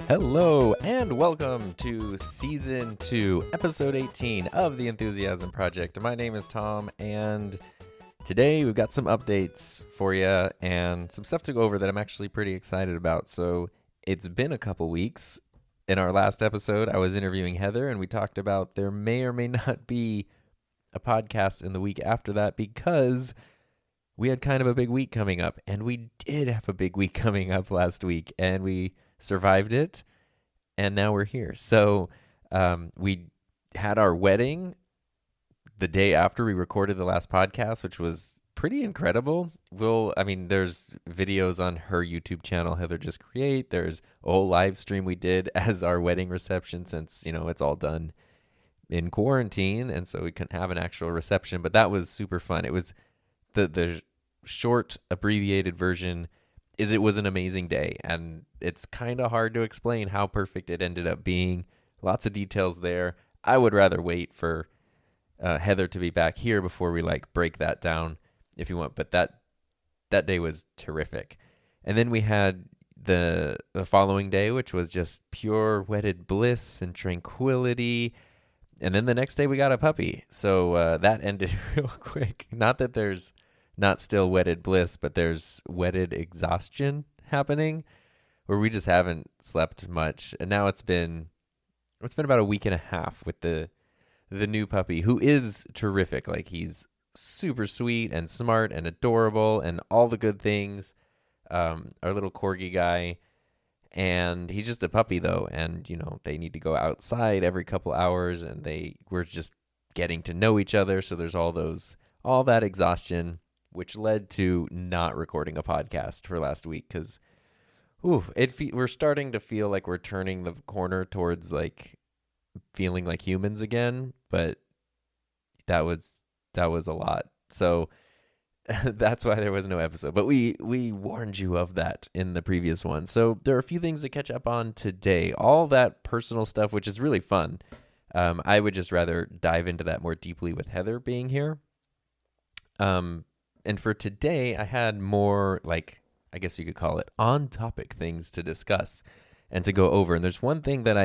Hello and welcome to Season 2, Episode 18 of The Enthusiasm Project. My name is Tom, and today we've got some updates for you and some stuff to go over that I'm actually pretty excited about. So it's been a couple weeks. In our last episode, I was interviewing Heather, and we talked about there may or may not be a podcast in the week after that because we had kind of a big week coming up, and we did have a big week coming up last week, and we survived it, and now we're here. So we had our wedding the day after we recorded the last podcast, which was pretty incredible. There's videos on her YouTube channel, Heather Just Create. There's a whole live stream we did as our wedding reception since, it's all done in quarantine, and so we couldn't have an actual reception, but that was super fun. It was the short abbreviated version is it was an amazing day, and it's kind of hard to explain how perfect it ended up being. Lots of details there. I would rather wait for Heather to be back here before we break that down if you want, but that day was terrific. And then we had the following day, which was just pure wedded bliss and tranquility. And then the next day we got a puppy. So that ended real quick. Not that there's not still wedded bliss, but there's wedded exhaustion happening where we just haven't slept much. And now it's been about a week and a half with the new puppy, who is terrific. He's super sweet and smart and adorable and all the good things. Our little corgi guy. And he's just a puppy though. And, they need to go outside every couple hours, and we're just getting to know each other. So there's all that exhaustion, which led to not recording a podcast for last week because we're starting to feel like we're turning the corner towards feeling like humans again, but that was a lot. So that's why there was no episode. But we warned you of that in the previous one. So there are a few things to catch up on today. All that personal stuff, which is really fun. I would just rather dive into that more deeply with Heather being here. And for today, I had more, I guess you could call it on-topic things to discuss and to go over. And there's one thing that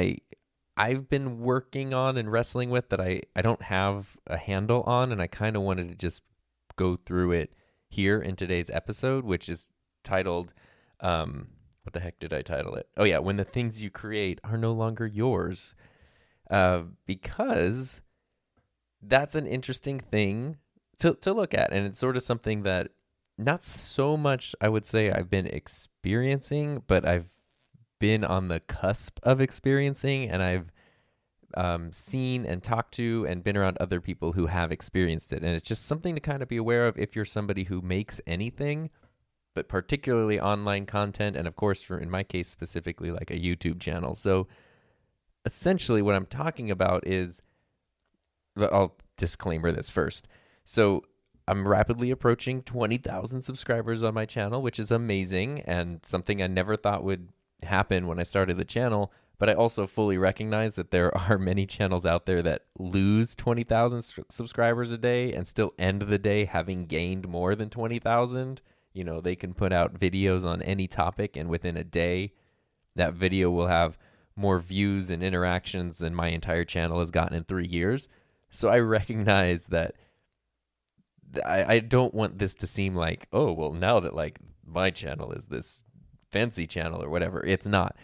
I've been working on and wrestling with that I don't have a handle on, and I kind of wanted to just go through it here in today's episode, which is titled, what the heck did I title it? Oh yeah, When the Things You Create Are No Longer Yours. Because that's an interesting thing to look at, and it's sort of something that not so much I would say I've been experiencing, but I've been on the cusp of experiencing, and I've seen and talked to and been around other people who have experienced it. And it's just something to kind of be aware of if you're somebody who makes anything, but particularly online content, and of course, in my case specifically, a YouTube channel. So essentially what I'm talking about is, I'll disclaimer this first. So I'm rapidly approaching 20,000 subscribers on my channel, which is amazing and something I never thought would happen when I started the channel. But I also fully recognize that there are many channels out there that lose 20,000 subscribers a day and still end the day having gained more than 20,000. They can put out videos on any topic, and within a day, that video will have more views and interactions than my entire channel has gotten in 3 years. So I recognize that I don't want this to seem like, oh, well, now that my channel is this fancy channel or whatever. It's not.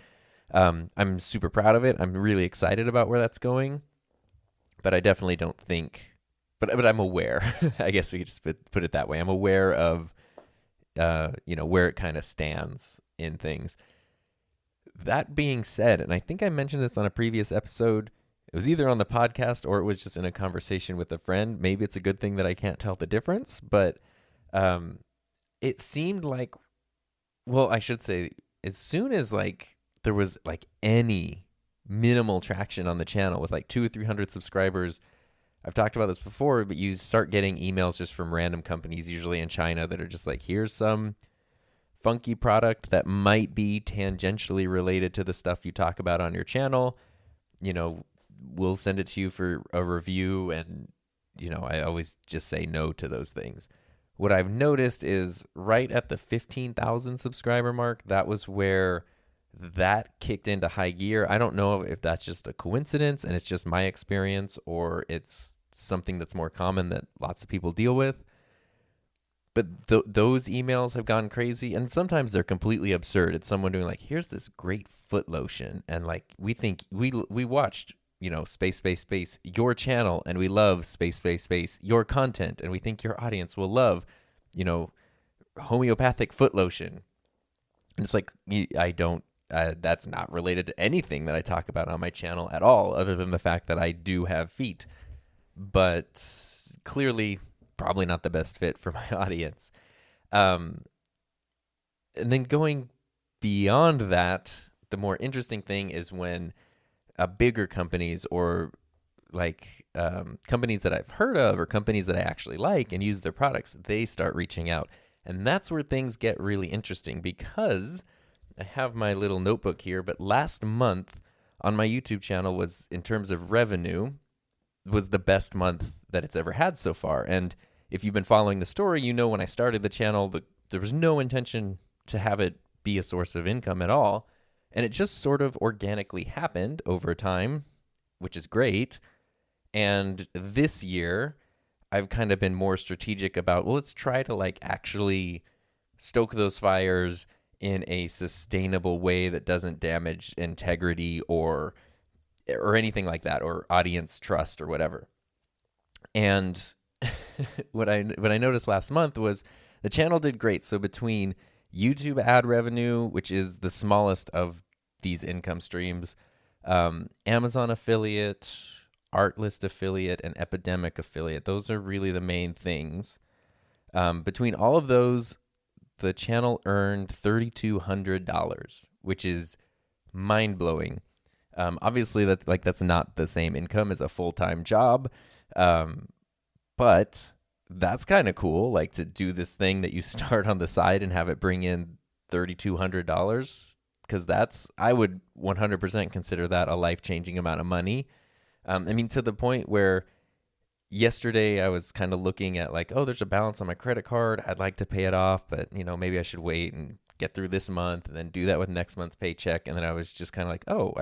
I'm super proud of it. I'm really excited about where that's going, but I definitely don't think, but I'm aware, I guess we could just put it that way. I'm aware of, where it kind of stands in things. That being said, and I think I mentioned this on a previous episode, it was either on the podcast or it was just in a conversation with a friend. Maybe it's a good thing that I can't tell the difference, but it seemed like, well, I should say, as soon as there was any minimal traction on the channel with 200 or 300 subscribers, I've talked about this before, but you start getting emails just from random companies, usually in China, that are just here's some funky product that might be tangentially related to the stuff you talk about on your channel. We'll send it to you for a review. And, I always just say no to those things. What I've noticed is right at the 15,000 subscriber mark, that was where that kicked into high gear. I don't know if that's just a coincidence and it's just my experience, or it's something that's more common that lots of people deal with. But those emails have gone crazy, and sometimes they're completely absurd. It's someone doing like, here's this great foot lotion, and like we think we watched, space space space your channel, and we love space space space your content, and we think your audience will love, homeopathic foot lotion. And it's like, I don't. That's not related to anything that I talk about on my channel at all, other than the fact that I do have feet. But clearly, probably not the best fit for my audience. And then going beyond that, the more interesting thing is when bigger companies, or like companies that I've heard of, or companies that I actually like and use their products, they start reaching out. And that's where things get really interesting, because I have my little notebook here, but last month on my YouTube channel was, in terms of revenue, was the best month that it's ever had so far. And if you've been following the story, when I started the channel, there was no intention to have it be a source of income at all. And it just sort of organically happened over time, which is great. And this year, I've kind of been more strategic about, well, let's try to like actually stoke those fires in a sustainable way that doesn't damage integrity or anything like that, or audience trust or whatever. And what I noticed last month was the channel did great. So between YouTube ad revenue, which is the smallest of these income streams, Amazon affiliate, Artlist affiliate, and Epidemic affiliate, those are really the main things. Between all of those, the channel earned $3,200, which is mind-blowing. Obviously, that's not the same income as a full-time job, but that's kind of cool, like to do this thing that you start on the side and have it bring in $3,200, because I would 100% consider that a life-changing amount of money. To the point where yesterday I was kind of looking at like, oh, there's a balance on my credit card. I'd like to pay it off, but maybe I should wait and get through this month and then do that with next month's paycheck. And then I was just kind of like, oh,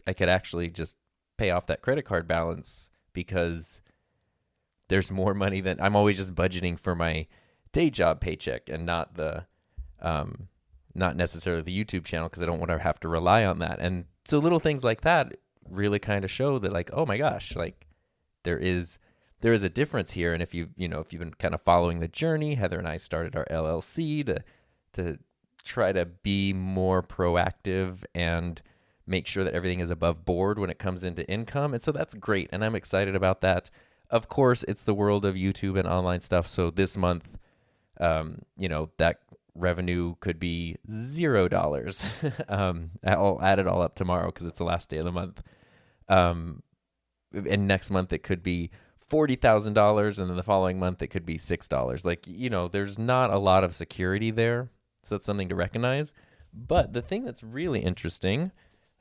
I could actually just pay off that credit card balance, because there's more money than I'm always just budgeting for my day job paycheck, and not necessarily the YouTube channel, because I don't want to have to rely on that. And so little things like that really kind of show that, like, oh my gosh, like there is a difference here. And if you've been kind of following the journey, Heather and I started our LLC to try to be more proactive and make sure that everything is above board when it comes into income. And so that's great. And I'm excited about that. Of course, it's the world of YouTube and online stuff. So this month, that revenue could be $0. I'll add it all up tomorrow because it's the last day of the month. And next month it could be $40,000, and then the following month it could be $6. Like, there's not a lot of security there. So that's something to recognize. But the thing that's really interesting,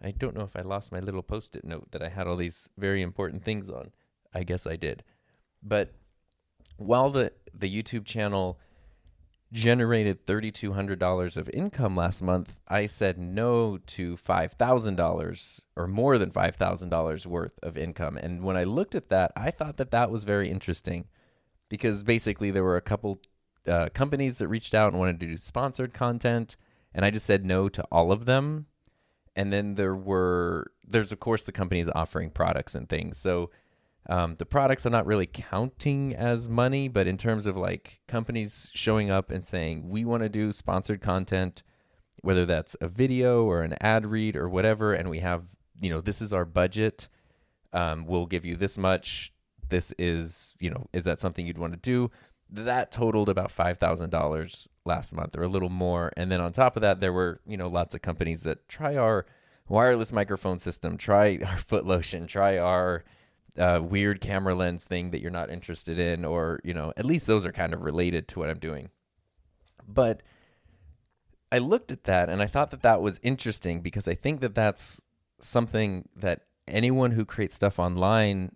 I don't know if I lost my little Post-it note that I had all these very important things on. I guess I did. But while the YouTube channel generated $3,200 of income last month, I said no to $5,000 or more than $5,000 worth of income. And when I looked at that, I thought that was very interesting, because basically there were a couple companies that reached out and wanted to do sponsored content, and I just said no to all of them. And then there's of course the companies offering products and things. So the products are not really counting as money, but in terms of like companies showing up and saying, we want to do sponsored content, whether that's a video or an ad read or whatever, and we have, this is our budget. We'll give you this much. This is, is that something you'd want to do? That totaled about $5,000 last month, or a little more. And then on top of that, there were, lots of companies that try our wireless microphone system, try our foot lotion, try our weird camera lens thing that you're not interested in, or, at least those are kind of related to what I'm doing. But I looked at that and I thought that was interesting, because I think that that's something that anyone who creates stuff online,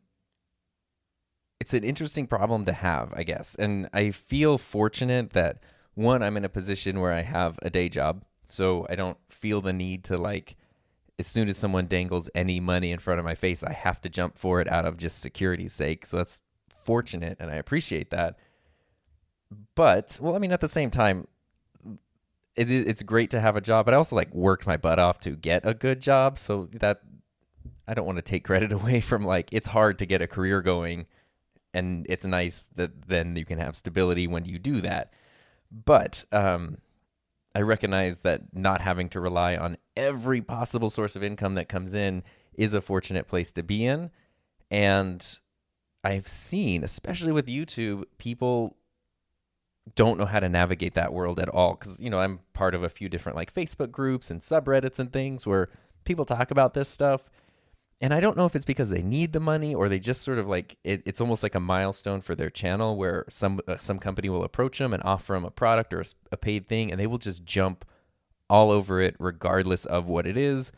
it's an interesting problem to have, I guess. And I feel fortunate that, one, I'm in a position where I have a day job. So I don't feel the need to like, as soon as someone dangles any money in front of my face, I have to jump for it out of just security's sake. So that's fortunate, and I appreciate that. But, well, I mean, at the same time, it's great to have a job, but I also like worked my butt off to get a good job. So that I don't want to take credit away from, like, it's hard to get a career going, and it's nice that then you can have stability when you do that. But I recognize that not having to rely on every possible source of income that comes in is a fortunate place to be in. And I've seen, especially with YouTube, people don't know how to navigate that world at all. Because, I'm part of a few different like Facebook groups and subreddits and things where people talk about this stuff. And I don't know if it's because they need the money or they just sort of like, it's almost like a milestone for their channel where some company will approach them and offer them a product or a paid thing, and they will just jump all over it regardless of what it is,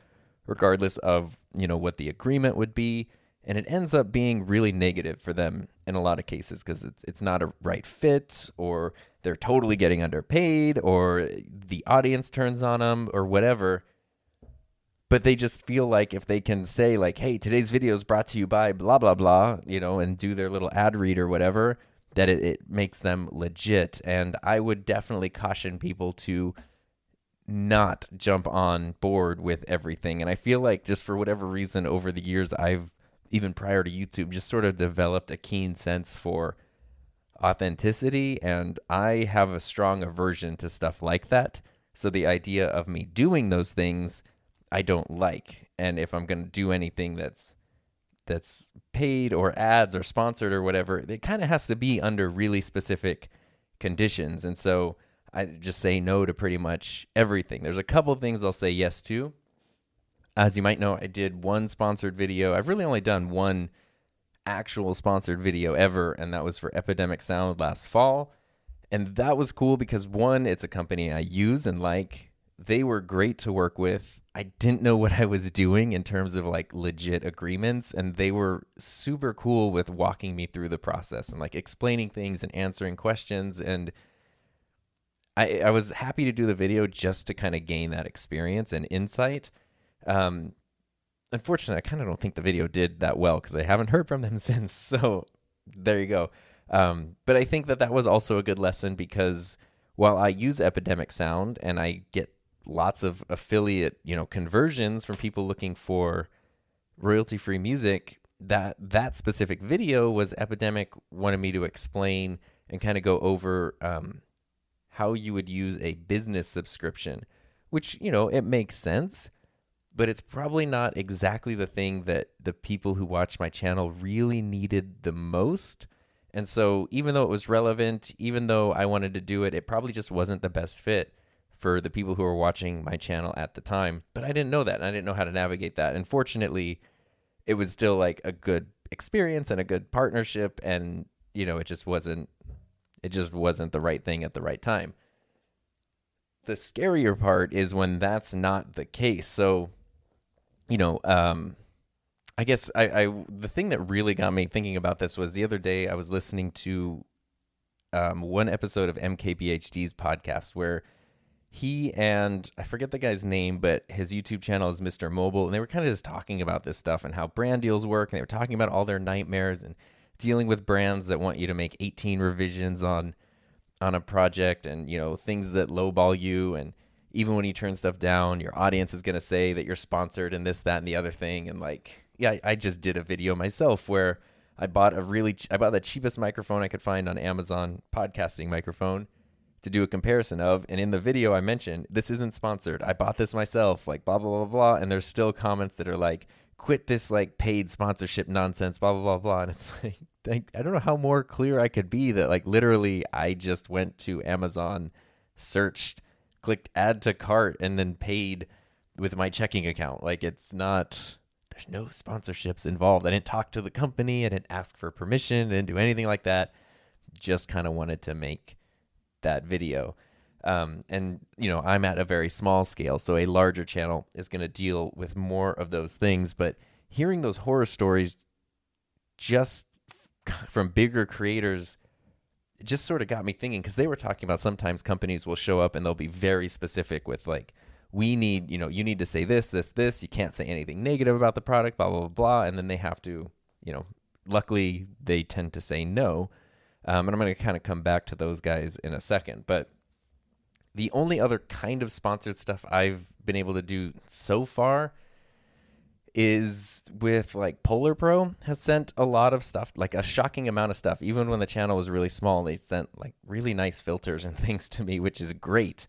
regardless of, what the agreement would be. And it ends up being really negative for them in a lot of cases because it's not a right fit, or they're totally getting underpaid, or the audience turns on them or whatever. But they just feel like if they can say like, hey, today's video is brought to you by blah, blah, blah, and do their little ad read or whatever, that it makes them legit. And I would definitely caution people to not jump on board with everything. And I feel like just for whatever reason over the years, I've, even prior to YouTube, just sort of developed a keen sense for authenticity. And I have a strong aversion to stuff like that. So the idea of me doing those things, I don't like. And if I'm going to do anything that's paid or ads or sponsored or whatever, it kind of has to be under really specific conditions. And so I just say no to pretty much everything. There's a couple of things I'll say yes to. As you might know, I did one sponsored video. I've really only done one actual sponsored video ever, and that was for Epidemic Sound last fall. And that was cool because, one, it's a company I use and like. They were great to work with. I didn't know what I was doing in terms of like legit agreements, and they were super cool with walking me through the process and like explaining things and answering questions. And I was happy to do the video just to kind of gain that experience and insight. Unfortunately, I kind of don't think the video did that well because I haven't heard from them since. So there you go. But I think that was also a good lesson because while I use Epidemic Sound and I get lots of affiliate, conversions from people looking for royalty-free music, that specific video was Epidemic wanted me to explain and kind of go over how you would use a business subscription, which, it makes sense, but it's probably not exactly the thing that the people who watch my channel really needed the most. And so even though it was relevant, even though I wanted to do it, it probably just wasn't the best fit for the people who were watching my channel at the time. But I didn't know that, and I didn't know how to navigate that. And fortunately, it was still like a good experience and a good partnership, and it just wasn't the right thing at the right time. The scarier part is when that's not the case. So, I guess the thing that really got me thinking about this was the other day I was listening to one episode of MKBHD's podcast where he and I forget the guy's name, but his YouTube channel is Mr. Mobile, and they were kind of just talking about this stuff and how brand deals work, and they were talking about all their nightmares and dealing with brands that want you to make 18 revisions on a project, and things that lowball you, and even when you turn stuff down, your audience is going to say that you're sponsored and this, that, and the other thing. And like, yeah, I just did a video myself where I bought the cheapest microphone I could find on Amazon, podcasting microphone, to do a comparison of. And in the video I mentioned, this isn't sponsored. I bought this myself, like blah, blah, blah, blah. And there's still comments that are like, quit this like paid sponsorship nonsense, blah, blah, blah, blah. And it's like, I don't know how more clear I could be that like literally I just went to Amazon, searched, clicked add to cart, and then paid with my checking account. Like it's not, there's no sponsorships involved. I didn't talk to the company. I didn't ask for permission. I didn't do anything like that. Just kind of wanted to make that video. And, I'm at a very small scale, so a larger channel is going to deal with more of those things. But hearing those horror stories just from bigger creators just sort of got me thinking, because they were talking about sometimes companies will show up and they'll be very specific with like, we need, you need to say this, this, this. You can't say anything negative about the product, blah, blah, blah, blah. And then they have to, luckily they tend to say no. And I'm going to kind of come back to those guys in a second. But the only other kind of sponsored stuff I've been able to do so far is with like Polar Pro has sent a lot of stuff, like a shocking amount of stuff. Even when the channel was really small, they sent like really nice filters and things to me, which is great.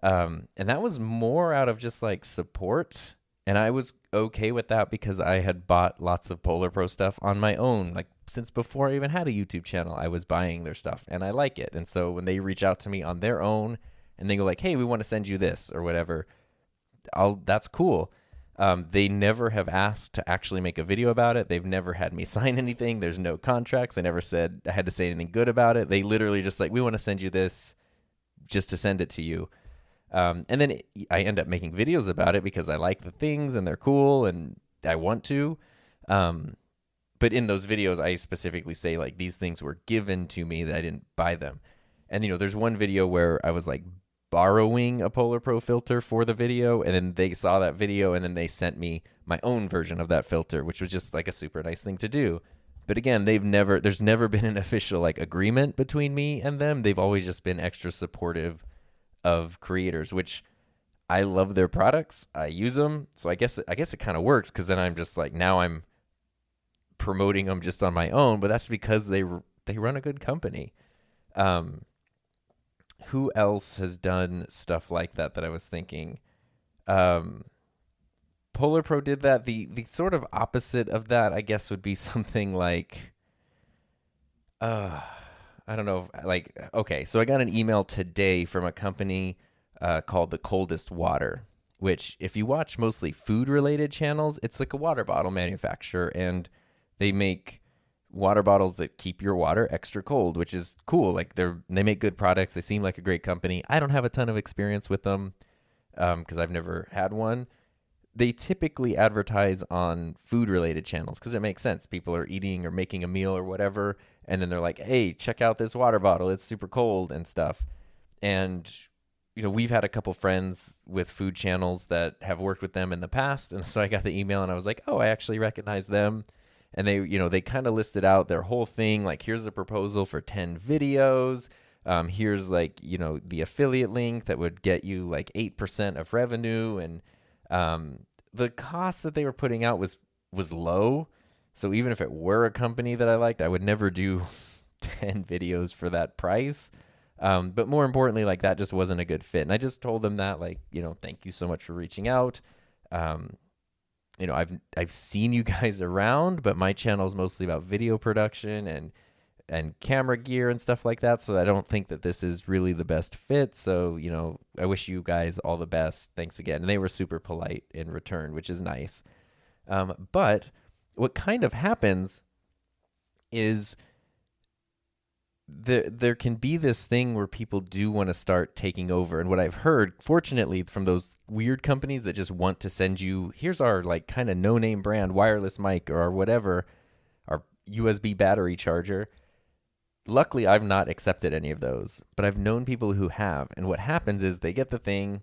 And that was more out of just like support. And I was okay with that because I had bought lots of Polar Pro stuff on my own. Like since before I even had a YouTube channel, I was buying their stuff and I like it. And so when they reach out to me on their own and they go like, hey, we want to send you this or whatever, that's cool. They never have asked to actually make a video about it. They've never had me sign anything. There's no contracts. They never said I had to say anything good about it. They literally just like, we want to send you this just to send it to you. And then I end up making videos about it because I like the things and they're cool and I want to. But in those videos, I specifically say like these things were given to me, that I didn't buy them. And, there's one video where I was like borrowing a Polar Pro filter for the video, and then they saw that video and then they sent me my own version of that filter, which was just like a super nice thing to do. But again, there's never been an official like agreement between me and them. They've always just been extra supportive of creators, which I love their products. I use them. So I guess it kind of works, because then I'm just like, now I'm promoting them just on my own, but that's because they run a good company. Who else has done stuff like that I was thinking? Polar Pro did that. The sort of opposite of that, I guess, would be something like, I don't know. Like, okay, so I got an email today from a company called The Coldest Water, which if you watch mostly food-related channels, it's like a water bottle manufacturer, and they make water bottles that keep your water extra cold, which is cool. Like they make good products. They seem like a great company. I don't have a ton of experience with them because I've never had one. They typically advertise on food related channels because it makes sense. People are eating or making a meal or whatever, and then they're like, hey, check out this water bottle. It's super cold and stuff. And we've had a couple friends with food channels that have worked with them in the past, and so I got the email and I was like, oh, I actually recognize them. And they kind of listed out their whole thing. Like, here's a proposal for 10 videos. Here's like, the affiliate link that would get you like 8% of revenue. And the cost that they were putting out was low. So even if it were a company that I liked, I would never do 10 videos for that price. But more importantly, like that just wasn't a good fit. And I just told them that, like, thank you so much for reaching out. I've seen you guys around, but my channel is mostly about video production and camera gear and stuff like that. So I don't think that this is really the best fit. So, I wish you guys all the best. Thanks again. And they were super polite in return, which is nice. But what kind of happens is there can be this thing where people do want to start taking over. And what I've heard, fortunately, from those weird companies that just want to send you, here's our like kind of no-name brand wireless mic or whatever, our USB battery charger. Luckily, I've not accepted any of those, but I've known people who have. And what happens is they get the thing.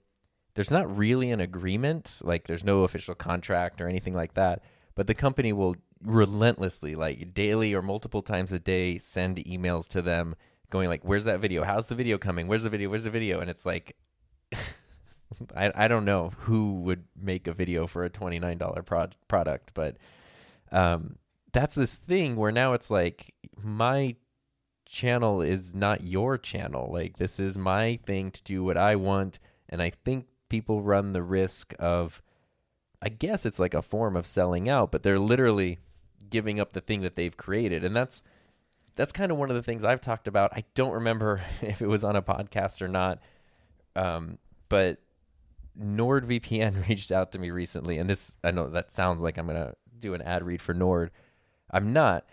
There's not really an agreement, like there's no official contract or anything like that, but the company will relentlessly, like daily or multiple times a day, send emails to them going like, where's that video? How's the video coming? Where's the video? Where's the video? And it's like, I don't know who would make a video for a $29 product, but that's this thing where now it's like, my channel is not your channel. Like, this is my thing to do what I want. And I think people run the risk of, I guess it's like a form of selling out, but they're literally giving up the thing that they've created. And that's kind of one of the things I've talked about. I don't remember if it was on a podcast or not, but NordVPN reached out to me recently. And this, I know that sounds like I'm going to do an ad read for Nord. I'm not,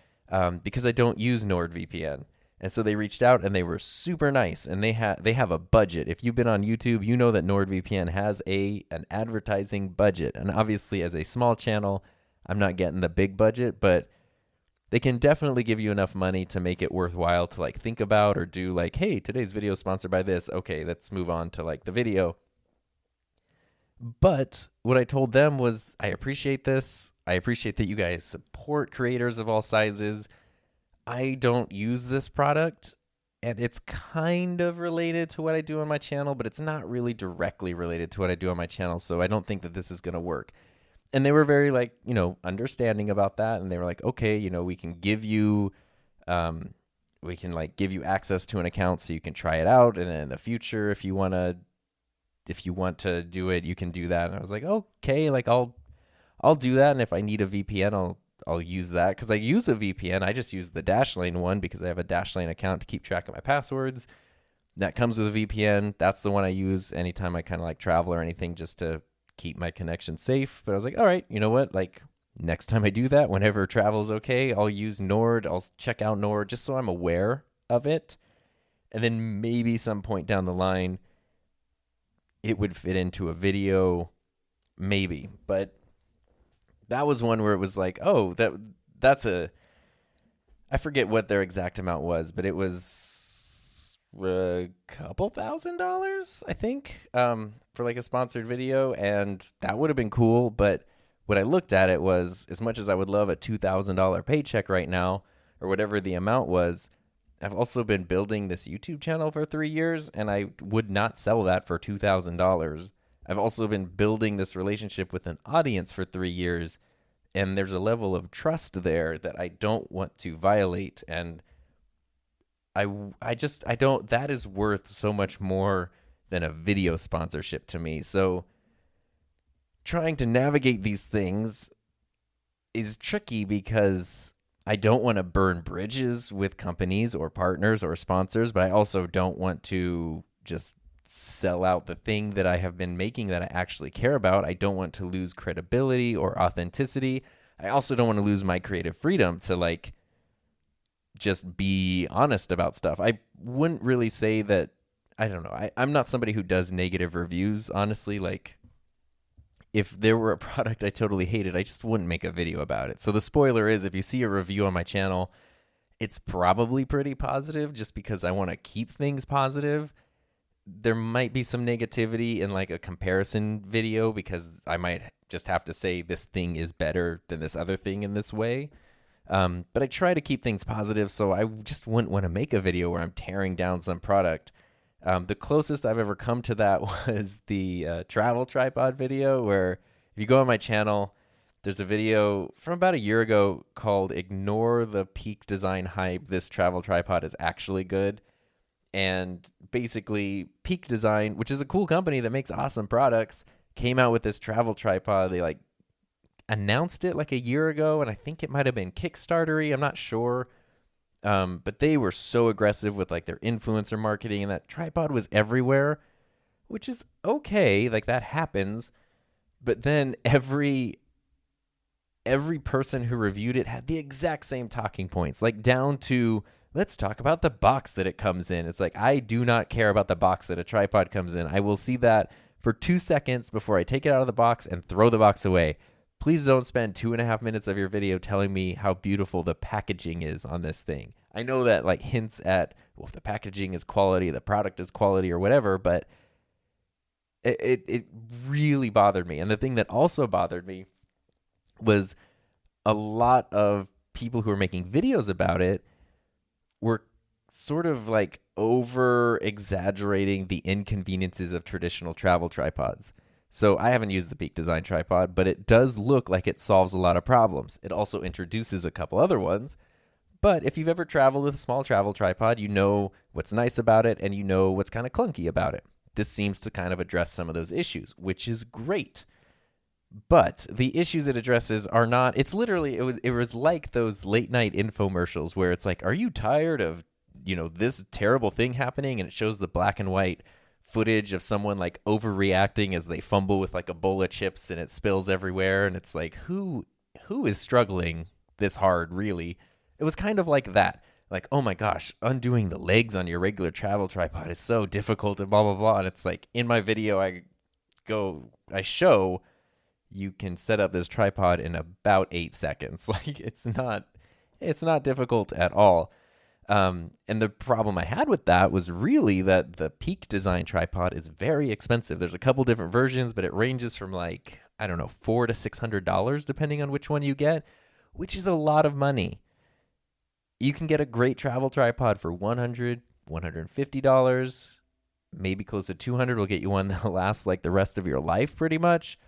because I don't use NordVPN. And so they reached out and they were super nice, and they have a budget. If you've been on YouTube, you know that NordVPN has an advertising budget. And obviously, as a small channel, I'm not getting the big budget, but they can definitely give you enough money to make it worthwhile to like think about or do like, hey, today's video is sponsored by this. Okay, let's move on to like the video. But what I told them was, I appreciate this. I appreciate that you guys support creators of all sizes. I don't use this product, and it's kind of related to what I do on my channel, but it's not really directly related to what I do on my channel, so I don't think that this is going to work. And they were very like, understanding about that, and they were like, okay, we can give you give you access to an account so you can try it out, and then in the future if you want to do it, you can do that. And I was like, okay, like I'll do that, and if I need a VPN, I'll use that, because I use a VPN. I just use the Dashlane one because I have a Dashlane account to keep track of my passwords. That comes with a VPN. That's the one I use anytime I kind of like travel or anything, just to keep my connection safe. But I was like, all right, you know what? Like next time I do that, whenever travel's okay, I'll use Nord. I'll check out Nord just so I'm aware of it. And then maybe some point down the line, it would fit into a video, maybe. But that was one where it was like, oh, that's I forget what their exact amount was, but it was a couple $1,000s, I think, for like a sponsored video, and that would have been cool. But what I looked at it was, as much as I would love a $2,000 paycheck right now, or whatever the amount was, I've also been building this YouTube channel for 3 years, and I would not sell that for $2,000. I've also been building this relationship with an audience for 3 years, and there's a level of trust there that I don't want to violate. And I don't, that is worth so much more than a video sponsorship to me. So trying to navigate these things is tricky, because I don't want to burn bridges with companies or partners or sponsors, but I also don't want to just sell out the thing that I have been making that I actually care about. I don't want to lose credibility or authenticity. I also don't want to lose my creative freedom to like just be honest about stuff. I wouldn't really say that, I don't know. I'm not somebody who does negative reviews, honestly. Like if there were a product I totally hated, I just wouldn't make a video about it. So the spoiler is, if you see a review on my channel, it's probably pretty positive, just because I want to keep things positive. There might be some negativity in like a comparison video, because I might just have to say this thing is better than this other thing in this way. But I try to keep things positive, so I just wouldn't want to make a video where I'm tearing down some product. The closest I've ever come to that was the travel tripod video, where if you go on my channel, there's a video from about a year ago called "Ignore the Peak Design Hype. This travel tripod is actually good." And basically, Peak Design, which is a cool company that makes awesome products, came out with this travel tripod. They like announced it like a year ago, and I think it might have been Kickstarter-y. I'm not sure. But they were so aggressive with like their influencer marketing, and that tripod was everywhere, which is okay. Like that happens. But then every person who reviewed it had the exact same talking points, like down to, let's talk about the box that it comes in. It's like, I do not care about the box that a tripod comes in. I will see that for 2 seconds before I take it out of the box and throw the box away. Please don't spend 2.5 minutes of your video telling me how beautiful the packaging is on this thing. I know that like hints at, well, if the packaging is quality, the product is quality or whatever, but it really bothered me. And the thing that also bothered me was a lot of people who were making videos about it were sort of like over exaggerating the inconveniences of traditional travel tripods. So I haven't used the Peak Design tripod, but it does look like it solves a lot of problems. It also introduces a couple other ones. But if you've ever traveled with a small travel tripod, you know what's nice about it, and you know what's kind of clunky about it. This seems to kind of address some of those issues, which is great. But the issues it addresses are not, it's literally, it was like those late night infomercials where it's like, are you tired of, this terrible thing happening? And it shows the black and white footage of someone like overreacting as they fumble with like a bowl of chips and it spills everywhere. And it's like, who is struggling this hard, really? It was kind of like that. Like, oh my gosh, undoing the legs on your regular travel tripod is so difficult and blah, blah, blah. And it's like, in my video, I show you can set up this tripod in about 8 seconds. Like, it's not It's not difficult at all. And the problem I had with that was really that the Peak Design tripod is very expensive. There's a couple different versions, but it ranges from like, I don't know, $400 to $600 depending on which one you get, which is a lot of money. You can get a great travel tripod for $100, $150, maybe close to $200 will get you one that'll last like the rest of your life pretty much.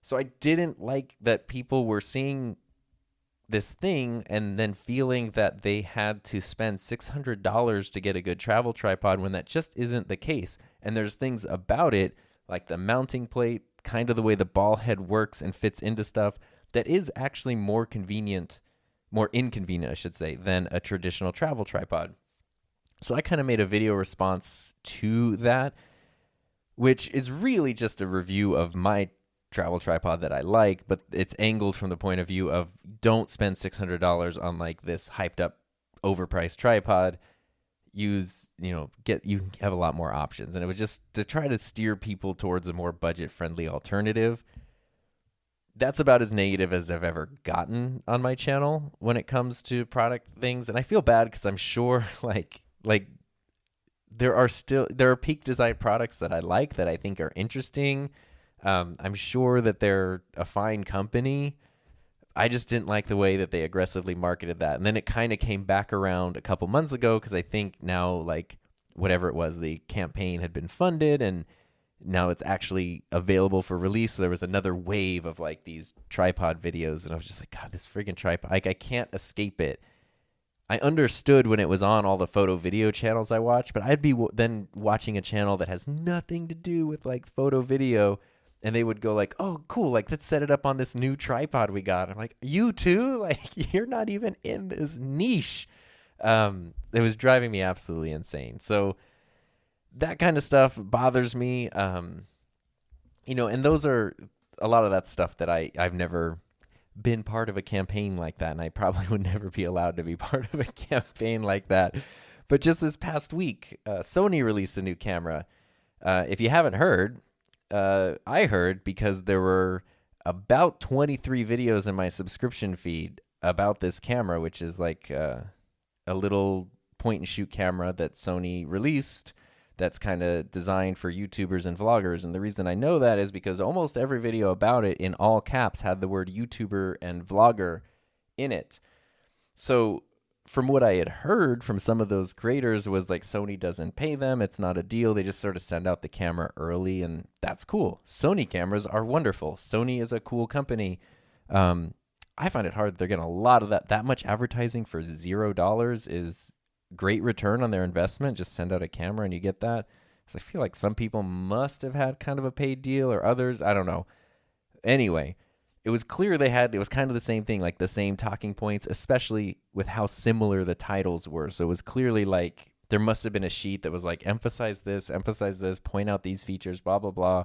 So I didn't like that people were seeing this thing and then feeling that they had to spend $600 to get a good travel tripod when that just isn't the case. And there's things about it, like the mounting plate, kind of the way the ball head works and fits into stuff, that is actually more inconvenient, I should say, than a traditional travel tripod. So I kind of made a video response to that, which is really just a review of my travel tripod that I like, but it's angled from the point of view of don't spend $600 on like this hyped up overpriced tripod. You have a lot more options. And it was just to try to steer people towards a more budget friendly alternative. That's about as negative as I've ever gotten on my channel when it comes to product things. And I feel bad because I'm sure like there are Peak Design products that I like that I think are interesting. I'm sure that they're a fine company. I just didn't like the way that they aggressively marketed that. And then it kind of came back around a couple months ago because I think now, like, whatever it was, the campaign had been funded and now it's actually available for release. So there was another wave of, like, these tripod videos. And I was just like, God, this friggin' tripod. Like, I can't escape it. I understood when it was on all the photo video channels I watched, but I'd be then watching a channel that has nothing to do with, like, photo video. And they would go like, oh, cool, like, let's set it up on this new tripod we got. I'm like, you too? Like, you're not even in this niche. It was driving me absolutely insane. So that kind of stuff bothers me. And those are a lot of that stuff that I've never been part of a campaign like that. And I probably would never be allowed to be part of a campaign like that. But just this past week, Sony released a new camera. If you haven't heard, I heard because there were about 23 videos in my subscription feed about this camera, which is like a little point and shoot camera that Sony released that's kind of designed for YouTubers and vloggers. And the reason I know that is because almost every video about it in all caps had the word YouTuber and vlogger in it. So from what I had heard from some of those creators was like Sony doesn't pay them. It's not a deal. They just sort of send out the camera early, and that's cool. Sony cameras are wonderful. Sony is a cool company. I find it hard. They're getting a lot of that much advertising for $0 is great return on their investment. Just send out a camera and you get that. So I feel like some people must have had kind of a paid deal or others. I don't know. Anyway, it was clear it was kind of the same thing, like the same talking points, especially with how similar the titles were. So it was clearly like there must have been a sheet that was like, emphasize this, point out these features, blah, blah, blah.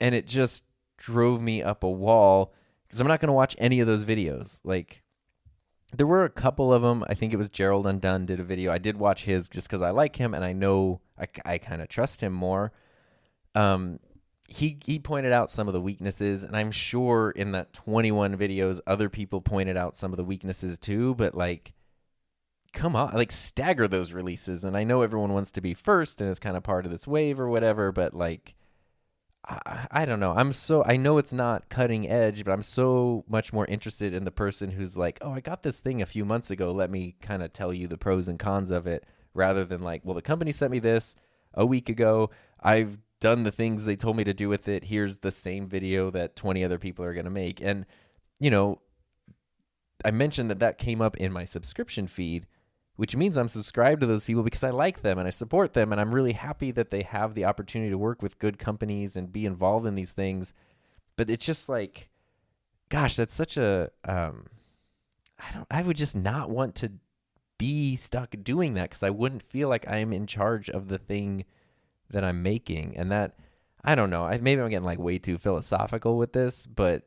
And it just drove me up a wall because I'm not going to watch any of those videos. Like, there were a couple of them. I think it was Gerald Undone did a video. I did watch his just because I like him and I know I kind of trust him more. He pointed out some of the weaknesses, and I'm sure in that 21 videos, other people pointed out some of the weaknesses too, but like, come on, like, stagger those releases. And I know everyone wants to be first and it's kind of part of this wave or whatever, but like, I don't know. I know it's not cutting edge, but I'm so much more interested in the person who's like, oh, I got this thing a few months ago. Let me kind of tell you the pros and cons of it, rather than like, well, the company sent me this a week ago. I've done the things they told me to do with it. Here's the same video that 20 other people are going to make. And, I mentioned that came up in my subscription feed, which means I'm subscribed to those people because I like them and I support them. And I'm really happy that they have the opportunity to work with good companies and be involved in these things. But it's just like, gosh, that's such a, I would just not want to be stuck doing that because I wouldn't feel like I'm in charge of the thing that I'm making. And that, I don't know, maybe I'm getting like way too philosophical with this, but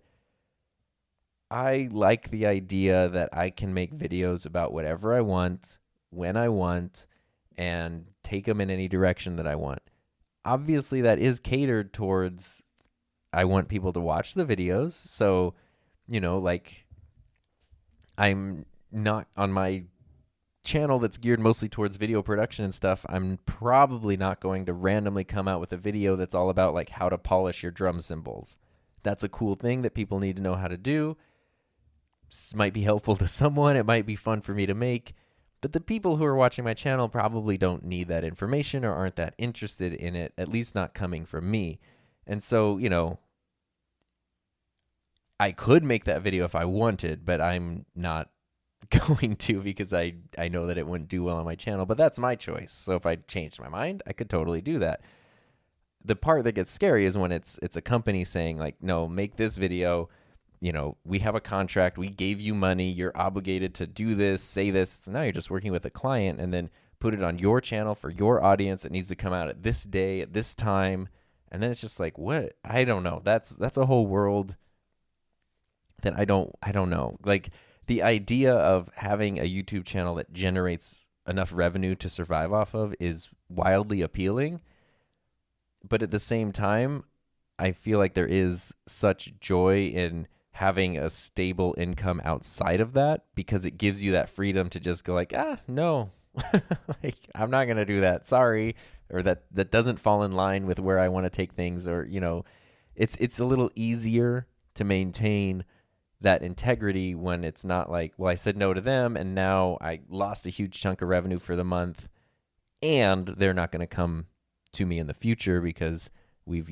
I like the idea that I can make videos about whatever I want, when I want, and take them in any direction that I want. Obviously, that is catered towards, I want people to watch the videos. So, like, I'm not on my channel that's geared mostly towards video production and stuff, I'm probably not going to randomly come out with a video that's all about like how to polish your drum cymbals. That's a cool thing that people need to know how to do. This might be helpful to someone. It might be fun for me to make. But the people who are watching my channel probably don't need that information or aren't that interested in it, at least not coming from me. And so, I could make that video if I wanted, but I'm not going to because I know that it wouldn't do well on my channel. But that's my choice. So if I changed my mind, I could totally do that. The part that gets scary is when it's a company saying like, no, make this video. We have a contract. We gave you money. You're obligated to do this, say this. So now you're just working with a client and then put it on your channel for your audience. It needs to come out at this day, at this time. And then it's just like, what? I don't know. That's a whole world that I don't know. Like the idea of having a YouTube channel that generates enough revenue to survive off of is wildly appealing. But at the same time, I feel like there is such joy in having a stable income outside of that because it gives you that freedom to just go like, no, like I'm not going to do that. Sorry. Or that doesn't fall in line with where I want to take things, or, it's a little easier to maintain that integrity when it's not like, well, I said no to them and now I lost a huge chunk of revenue for the month and they're not going to come to me in the future because we've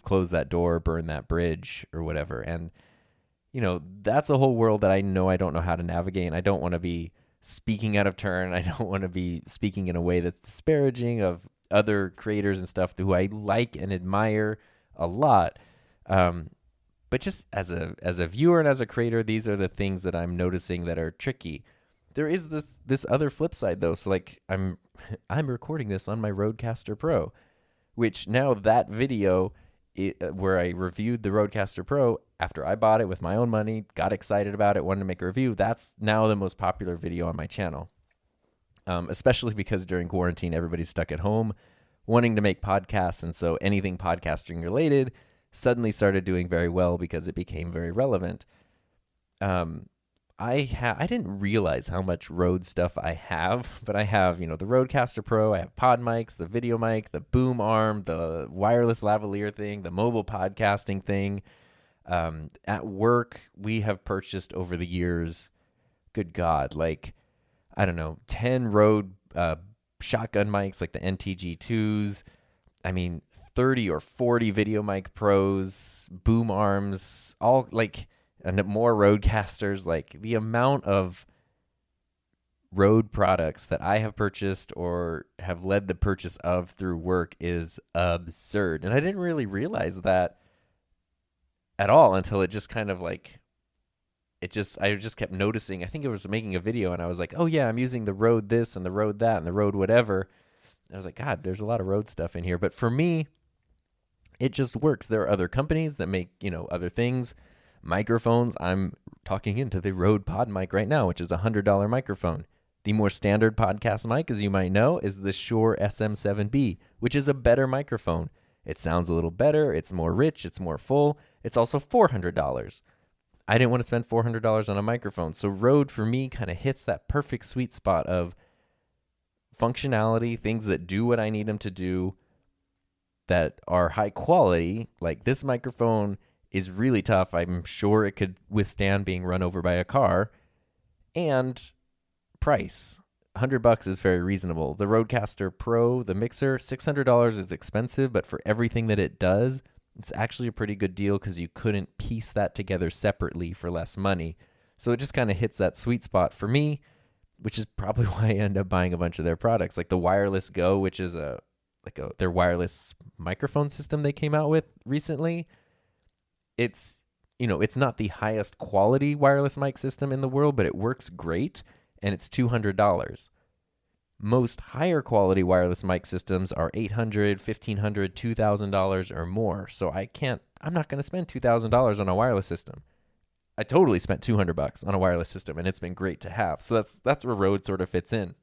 closed that door, burned that bridge or whatever. And, that's a whole world that I don't know how to navigate. And I don't want to be speaking out of turn. I don't want to be speaking in a way that's disparaging of other creators and stuff who I like and admire a lot. But just as a viewer and as a creator, these are the things that I'm noticing that are tricky. There is this other flip side though. So like I'm recording this on my Rodecaster Pro, which now that video where I reviewed the Rodecaster Pro after I bought it with my own money, got excited about it, wanted to make a review. That's now the most popular video on my channel. Especially because during quarantine, everybody's stuck at home wanting to make podcasts. And so anything podcasting related suddenly started doing very well because it became very relevant. I didn't realize how much Rode stuff I have, but I have, the Rodecaster Pro, I have pod mics, the video mic, the boom arm, the wireless lavalier thing, the mobile podcasting thing. At work, we have purchased over the years, good God, like, I don't know, 10 Rode shotgun mics, like the NTG2s. I mean, 30 or 40 video mic pros, boom arms, all like, and more Rodecasters. Like the amount of Rode products that I have purchased or have led the purchase of through work is absurd. And I didn't really realize that at all until it just kind of like, I just kept noticing. I think I was making a video and I was like, oh yeah, I'm using the Rode this and the Rode that and the Rode whatever. And I was like, God, there's a lot of Rode stuff in here. But for me, it just works. There are other companies that make, other things. Microphones. I'm talking into the Rode Pod mic right now, which is a $100 microphone. The more standard podcast mic, as you might know, is the Shure SM7B, which is a better microphone. It sounds a little better. It's more rich. It's more full. It's also $400. I didn't want to spend $400 on a microphone. So Rode, for me, kind of hits that perfect sweet spot of functionality, things that do what I need them to do, that are high quality. Like this microphone is really tough. I'm sure it could withstand being run over by a car. And price, $100 is very reasonable. The Rodecaster Pro, the mixer, $600 is expensive, but for everything that it does, it's actually a pretty good deal because you couldn't piece that together separately for less money. So it just kind of hits that sweet spot for me, which is probably why I end up buying a bunch of their products, like the Wireless Go, which is their wireless microphone system they came out with recently. It's not the highest quality wireless mic system in the world, but it works great, and it's $200. Most higher quality wireless mic systems are $800, $1,500, $2,000 or more. So I'm not going to spend $2,000 on a wireless system. I totally spent $200 on a wireless system, and it's been great to have. So that's where Rode sort of fits in.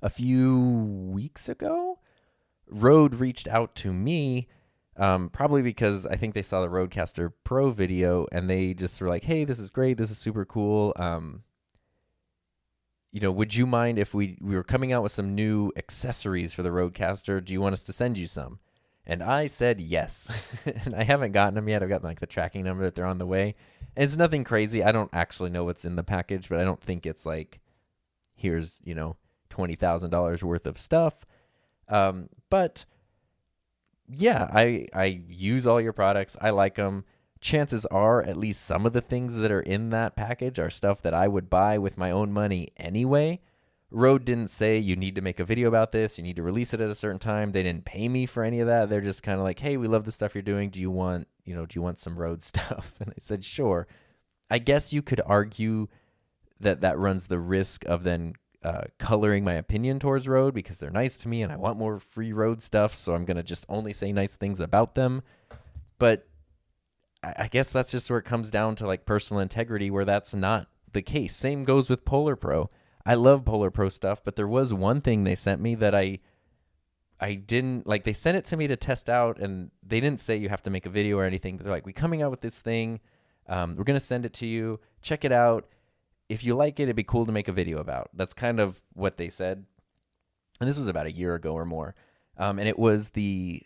A few weeks ago, Rode reached out to me, probably because I think they saw the Rodecaster Pro video, and they just were like, hey, this is great. This is super cool. would you mind if we were coming out with some new accessories for the Rodecaster? Do you want us to send you some? And I said yes. And I haven't gotten them yet. I've got like the tracking number that they're on the way. And it's nothing crazy. I don't actually know what's in the package, but I don't think it's like, here's, $20,000 worth of stuff. But yeah, I use all your products. I like them. Chances are at least some of the things that are in that package are stuff that I would buy with my own money anyway. Rode didn't say you need to make a video about this, you need to release it at a certain time. They didn't pay me for any of that. They're just kind of like, hey, we love the stuff you're doing. Do you want some Rode stuff? And I said, sure. I guess you could argue that runs the risk of then coloring my opinion towards Rode because they're nice to me and I want more free Rode stuff. So I'm going to just only say nice things about them. But I guess that's just where it comes down to like personal integrity, where that's not the case. Same goes with Polar Pro. I love Polar Pro stuff, but there was one thing they sent me that I didn't like. They sent it to me to test out, and they didn't say you have to make a video or anything. But they're like, we're coming out with this thing. We're going to send it to you. Check it out. If you like it, it'd be cool to make a video about. That's kind of what they said. And this was about a year ago or more. And it was I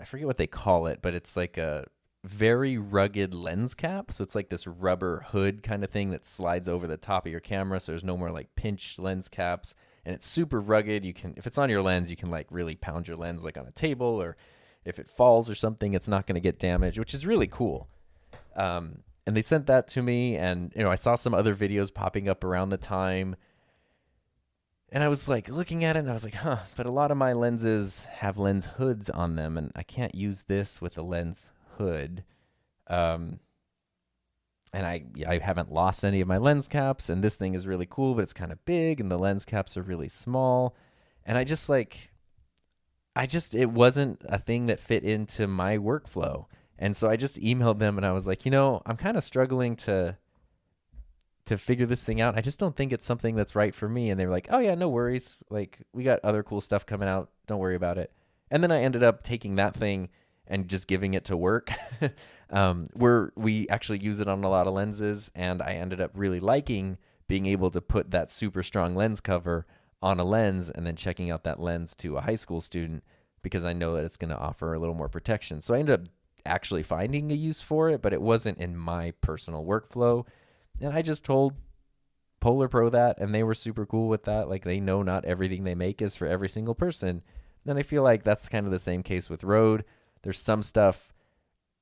forget what they call it, but it's like a very rugged lens cap. So it's like this rubber hood kind of thing that slides over the top of your camera. So there's no more like pinch lens caps, and it's super rugged. You can, if it's on your lens, you can like really pound your lens like on a table, or if it falls or something, it's not going to get damaged, which is really cool. And they sent that to me, and I saw some other videos popping up around the time, and I was like looking at it and I was like, but a lot of my lenses have lens hoods on them, and I can't use this with a lens hood. And I haven't lost any of my lens caps, and this thing is really cool, but it's kind of big and the lens caps are really small. And it wasn't a thing that fit into my workflow. And so I just emailed them and I was like, I'm kind of struggling to figure this thing out. I just don't think it's something that's right for me. And they were like, oh yeah, no worries. Like, we got other cool stuff coming out. Don't worry about it. And then I ended up taking that thing and just giving it to work, where we actually use it on a lot of lenses. And I ended up really liking being able to put that super strong lens cover on a lens and then checking out that lens to a high school student, because I know that it's going to offer a little more protection. So I ended up actually finding a use for it, but it wasn't in my personal workflow. And I just told Polar Pro that, and they were super cool with that. Like, they know not everything they make is for every single person. And I feel like that's kind of the same case with Rode. There's some stuff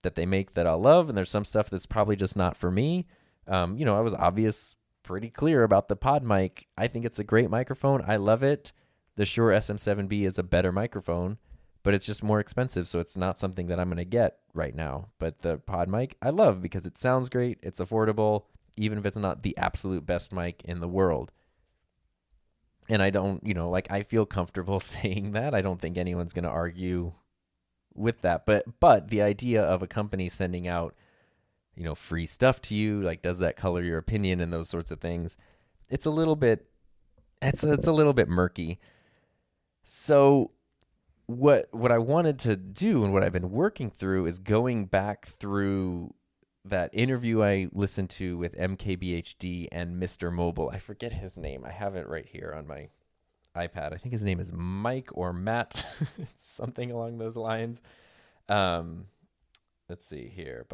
that they make that I'll love, and there's some stuff that's probably just not for me. I was pretty clear about the pod mic. I think it's a great microphone. I love it. The Shure SM7B is a better microphone, but it's just more expensive, so it's not something that I'm going to get right now. But the pod mic I love because it sounds great. It's affordable, even if it's not the absolute best mic in the world. And I don't, I feel comfortable saying that. I don't think anyone's going to argue with that. But the idea of a company sending out, free stuff to you, like, does that color your opinion and those sorts of things? It's a little bit murky. So what I wanted to do and what I've been working through is going back through that interview I listened to with MKBHD and Mr. Mobile. I forget his name. I have it right here on my iPad. I think his name is Mike or Matt, something along those lines. Let's see here.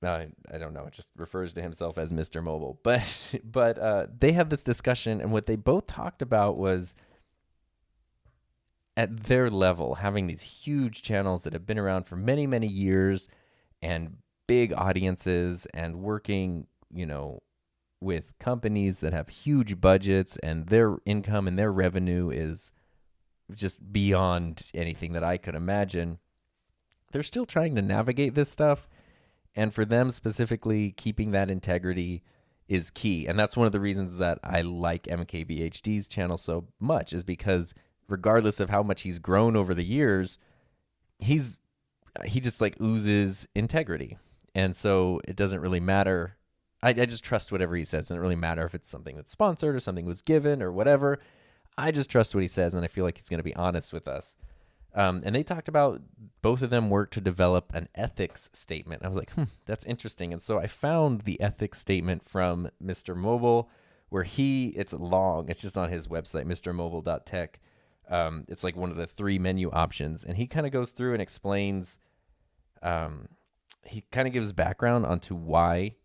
I don't know. It just refers to himself as Mr. Mobile. But they had this discussion, and what they both talked about was, at their level, having these huge channels that have been around for many, many years and big audiences, and working, with companies that have huge budgets, and their income and their revenue is just beyond anything that I could imagine. They're still trying to navigate this stuff. And for them specifically, keeping that integrity is key. And that's one of the reasons that I like MKBHD's channel so much, is because regardless of how much he's grown over the years, he just like oozes integrity. And so it doesn't really matter. I just trust whatever he says. It doesn't really matter if it's something that's sponsored or something was given or whatever. I just trust what he says, and I feel like he's going to be honest with us. And they talked about, both of them work to develop an ethics statement. I was like, that's interesting. And so I found the ethics statement from Mr. Mobile, where it's long. It's just on his website, mrmobile.tech. It's like one of the 3 menu options. And he kind of goes through and explains, he kind of gives background onto why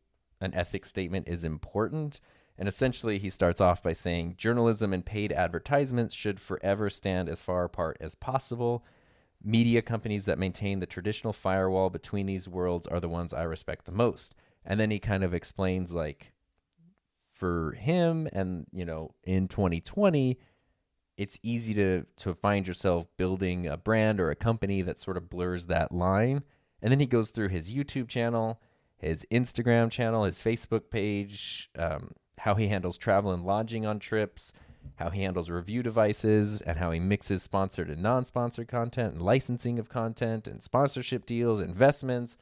an ethics statement is important. And essentially, he starts off by saying journalism and paid advertisements should forever stand as far apart as possible. Media companies that maintain the traditional firewall between these worlds are the ones I respect the most. And then he kind of explains, like, for him and, in 2020, it's easy to find yourself building a brand or a company that sort of blurs that line. And then he goes through his YouTube channel, his Instagram channel, his Facebook page, how he handles travel and lodging on trips, how he handles review devices, and how he mixes sponsored and non-sponsored content and licensing of content and sponsorship deals, investments,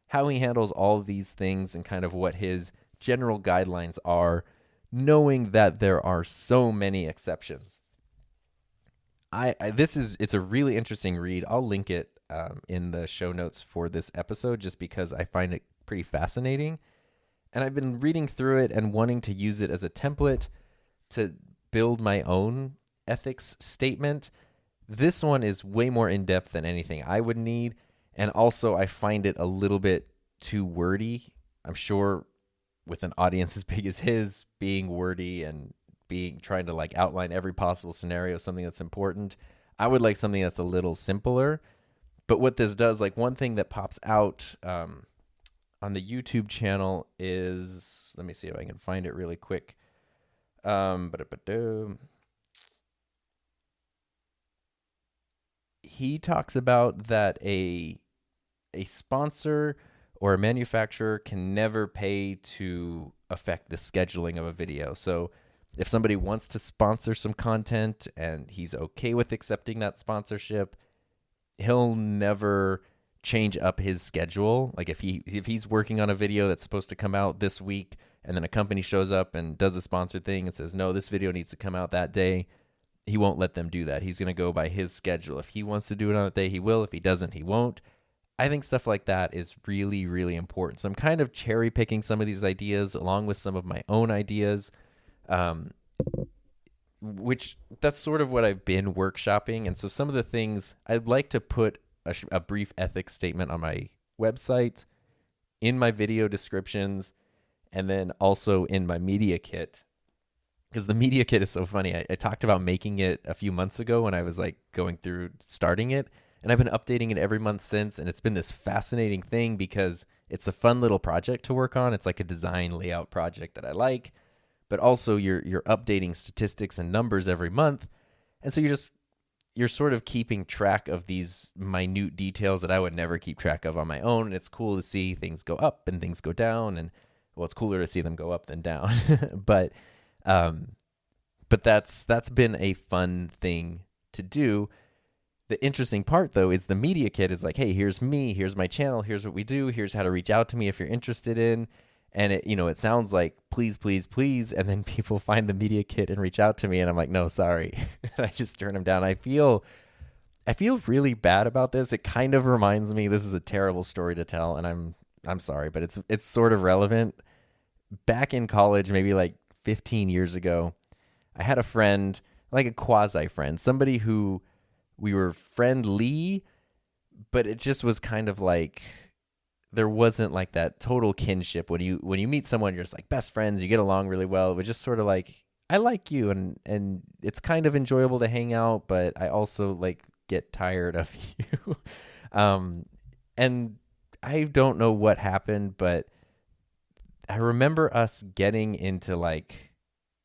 how he handles all of these things and kind of what his general guidelines are, knowing that there are so many exceptions. It's a really interesting read. I'll link it in the show notes for this episode just because I find it pretty fascinating. And I've been reading through it and wanting to use it as a template to build my own ethics statement. This one is way more in-depth than anything I would need. And also, I find it a little bit too wordy. I'm sure with an audience as big as his, being wordy and trying to like outline every possible scenario, something that's important, I would like something that's a little simpler. But what this does, like one thing that pops out on the YouTube channel is, let me see if I can find it really quick. He talks about that a sponsor or a manufacturer can never pay to affect the scheduling of a video. So if somebody wants to sponsor some content and he's okay with accepting that sponsorship, he'll never change up his schedule. Like if he's working on a video that's supposed to come out this week and then a company shows up and does a sponsored thing and says, no, this video needs to come out that day, he won't let them do that. He's going to go by his schedule. If he wants to do it on that day, he will. If he doesn't, he won't. I think stuff like that is really, really important. So I'm kind of cherry picking some of these ideas along with some of my own ideas, which that's sort of what I've been workshopping. And so some of the things I'd like to put a brief ethics statement on my website, in my video descriptions, and then also in my media kit. Because the media kit is so funny. I talked about making it a few months ago when I was like going through starting it. And I've been updating it every month since. And it's been this fascinating thing because it's a fun little project to work on. It's like a design layout project that I like. But also you're updating statistics and numbers every month. And so you're sort of keeping track of these minute details that I would never keep track of on my own. And it's cool to see things go up and things go down. And well, it's cooler to see them go up than down. But that's been a fun thing to do. The interesting part, though, is the media kit is like, hey, here's me, here's my channel, here's what we do, here's how to reach out to me if you're interested in. And it sounds like please, please, please. And then people find the media kit and reach out to me. And I'm like, no, sorry. I just turn them down. I feel really bad about this. It kind of reminds me, this is a terrible story to tell. And I'm sorry, but it's sort of relevant. Back in college, maybe like 15 years ago, I had a friend, like a quasi friend, somebody who we were friendly, but it just was kind of like, there wasn't like that total kinship. When you meet someone, you're just like best friends, you get along really well. It was just sort of like, I like you and it's kind of enjoyable to hang out, but I also like get tired of you. And I don't know what happened, but I remember us getting into like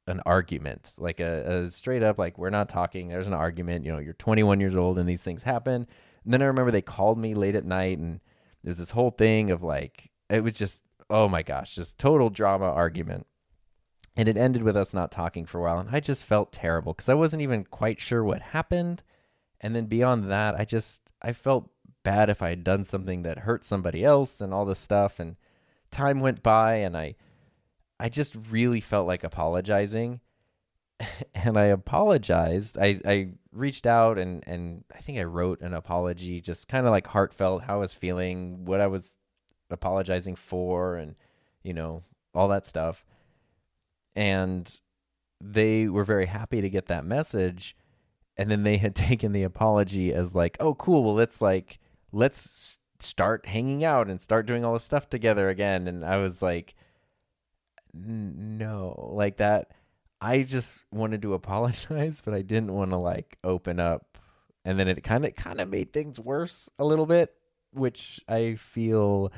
an argument, like a straight up, like we're not talking, there's an argument, you're 21 years old and these things happen. And then I remember they called me late at night and there's this whole thing of like, it was just, oh my gosh, just total drama argument. And it ended with us not talking for a while. And I just felt terrible because I wasn't even quite sure what happened. And then beyond that, I felt bad if I had done something that hurt somebody else and all this stuff. And time went by and I just really felt like apologizing. And I apologized. I reached out and I think I wrote an apology, just kind of like heartfelt, how I was feeling, what I was apologizing for, and all that stuff. And they were very happy to get that message. And then they had taken the apology as like, oh, cool. Well, let's start hanging out and start doing all this stuff together again. And I was like, no, like that. I just wanted to apologize, but I didn't want to like open up. And then it kind of made things worse a little bit, which I feel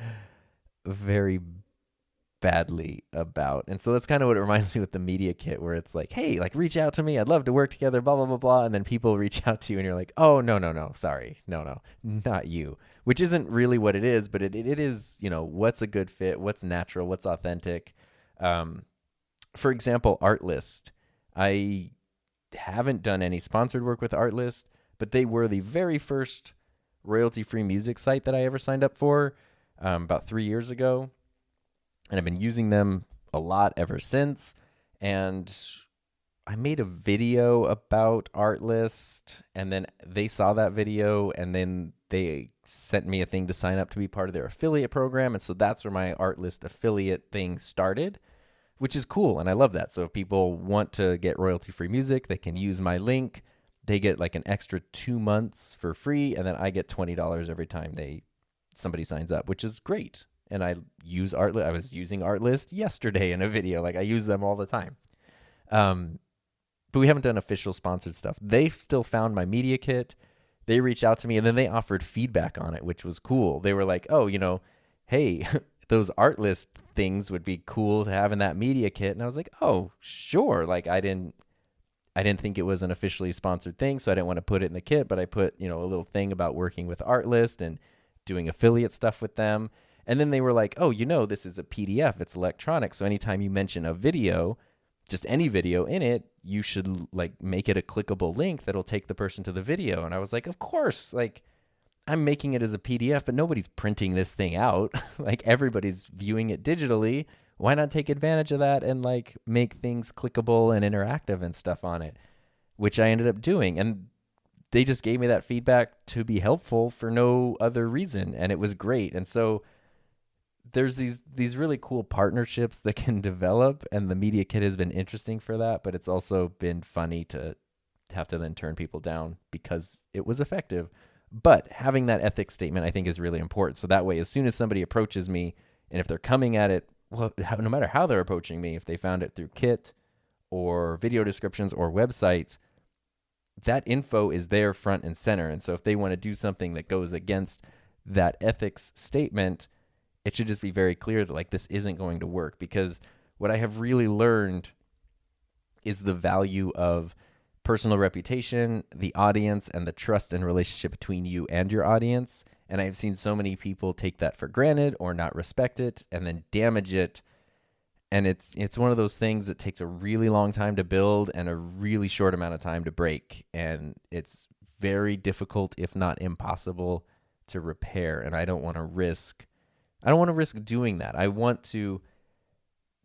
very badly about. And so that's kind of what it reminds me with the media kit, where it's like, hey, like reach out to me. I'd love to work together, blah, blah, blah, blah. And then people reach out to you and you're like, oh, no, sorry. No, not you, which isn't really what it is, but it is, what's a good fit, what's natural, what's authentic. For example, Artlist. I haven't done any sponsored work with Artlist, but they were the very first royalty-free music site that I ever signed up for about 3 years ago. And I've been using them a lot ever since. And I made a video about Artlist, and then they saw that video, and then they sent me a thing to sign up to be part of their affiliate program. And so that's where my Artlist affiliate thing started, which is cool. And I love that. So if people want to get royalty-free music, they can use my link. They get like an extra 2 months for free, and then I get $20 every time somebody signs up, which is great. And I use Artlist. I was using Artlist yesterday in a video. Like I use them all the time. But we haven't done official sponsored stuff. They still found my media kit. They reached out to me, and then they offered feedback on it, which was cool. They were like, oh, hey, those Artlist things would be cool to have in that media kit. And I was like, oh, sure. Like I didn't think it was an officially sponsored thing, so I didn't want to put it in the kit, but I put, a little thing about working with Artlist and doing affiliate stuff with them. And then they were like, oh, this is a PDF. It's electronic. So anytime you mention a video, just any video in it, you should like make it a clickable link that'll take the person to the video. And I was like, of course, like I'm making it as a PDF, but nobody's printing this thing out. Like everybody's viewing it digitally. Why not take advantage of that and like make things clickable and interactive and stuff on it, which I ended up doing. And they just gave me that feedback to be helpful for no other reason. And it was great. And so there's these really cool partnerships that can develop, and the media kit has been interesting for that, but it's also been funny to have to then turn people down because it was effective. But having that ethics statement, I think, is really important. So that way, as soon as somebody approaches me, and if they're coming at it, well, no matter how they're approaching me, if they found it through Kit or video descriptions or websites, that info is there front and center. And so if they want to do something that goes against that ethics statement, it should just be very clear that like this isn't going to work. Because what I have really learned is the value of personal reputation, the audience, and the trust and relationship between you and your audience. And I've seen so many people take that for granted or not respect it and then damage it. And it's one of those things that takes a really long time to build and a really short amount of time to break. And it's very difficult, if not impossible, to repair. And I don't want to risk doing that. I want to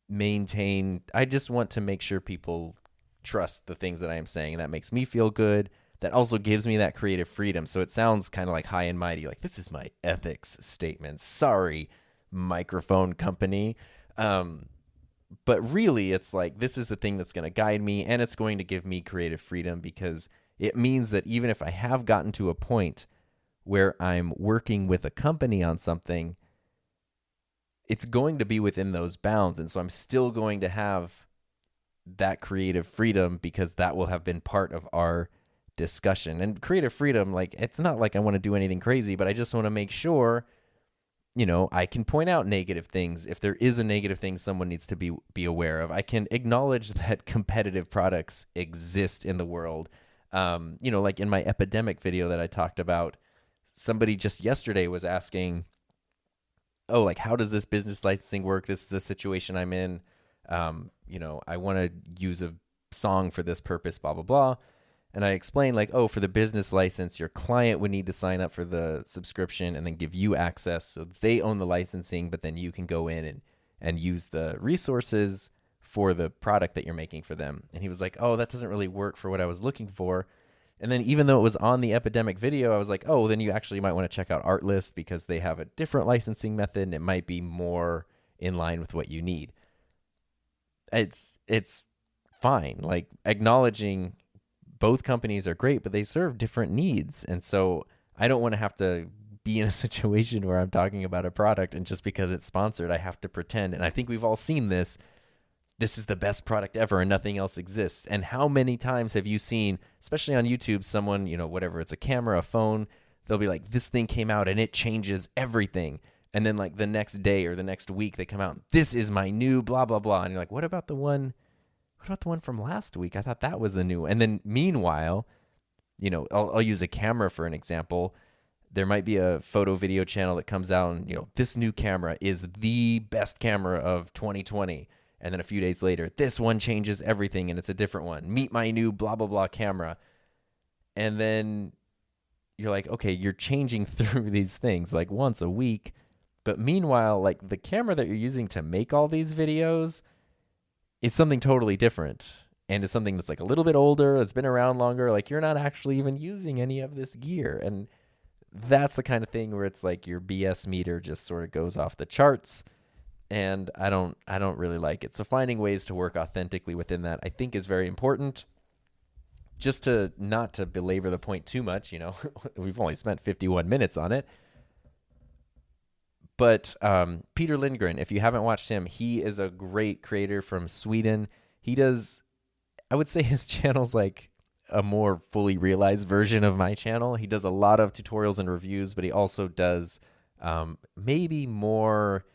I just want to make sure people trust the things that I am saying. And that makes me feel good. That also gives me that creative freedom. So it sounds kind of like high and mighty, like this is my ethics statement. Sorry, microphone company. But really, it's like this is the thing that's going to guide me, and it's going to give me creative freedom, because it means that even if I have gotten to a point where I'm working with a company on something, it's going to be within those bounds. And so I'm still going to have that creative freedom, because that will have been part of our discussion. And creative freedom, like, it's not like I want to do anything crazy, but I just want to make sure, I can point out negative things. If there is a negative thing someone needs to be aware of, I can acknowledge that competitive products exist in the world. Like in my epidemic video that I talked about, somebody just yesterday was asking, oh, like, how does this business licensing work? This is the situation I'm in. I want to use a song for this purpose, blah, blah, blah. And I explained, like, oh, for the business license, your client would need to sign up for the subscription and then give you access. So they own the licensing, but then you can go in and use the resources for the product that you're making for them. And he was like, oh, that doesn't really work for what I was looking for. And then even though it was on the epidemic video, I was like, oh, then you actually might want to check out Artlist, because they have a different licensing method and it might be more in line with what you need. It's fine. Like, acknowledging both companies are great, but they serve different needs. And so I don't want to have to be in a situation where I'm talking about a product and just because it's sponsored, I have to pretend. And I think we've all seen this. This is the best product ever and nothing else exists. And how many times have you seen, especially on YouTube, someone, whatever, it's a camera, a phone, they'll be like, this thing came out and it changes everything. And then like the next day or the next week they come out, this is my new blah, blah, blah. And you're like, what about the one from last week? I thought that was the new one. And then meanwhile, I'll use a camera for an example. There might be a photo video channel that comes out and, this new camera is the best camera of 2020. And then a few days later, this one changes everything and it's a different one. Meet my new blah, blah, blah camera. And then you're like, okay, you're changing through these things like once a week. But meanwhile, like the camera that you're using to make all these videos, it's something totally different. And it's something that's like a little bit older, that's been around longer. Like you're not actually even using any of this gear. And that's the kind of thing where it's like your BS meter just sort of goes off the charts. And I don't really like it. So finding ways to work authentically within that, I think, is very important. Just to not to belabor the point too much, we've only spent 51 minutes on it. But Peter Lindgren, if you haven't watched him, he is a great creator from Sweden. He does, I would say his channel's like a more fully realized version of my channel. He does a lot of tutorials and reviews, but he also does maybe more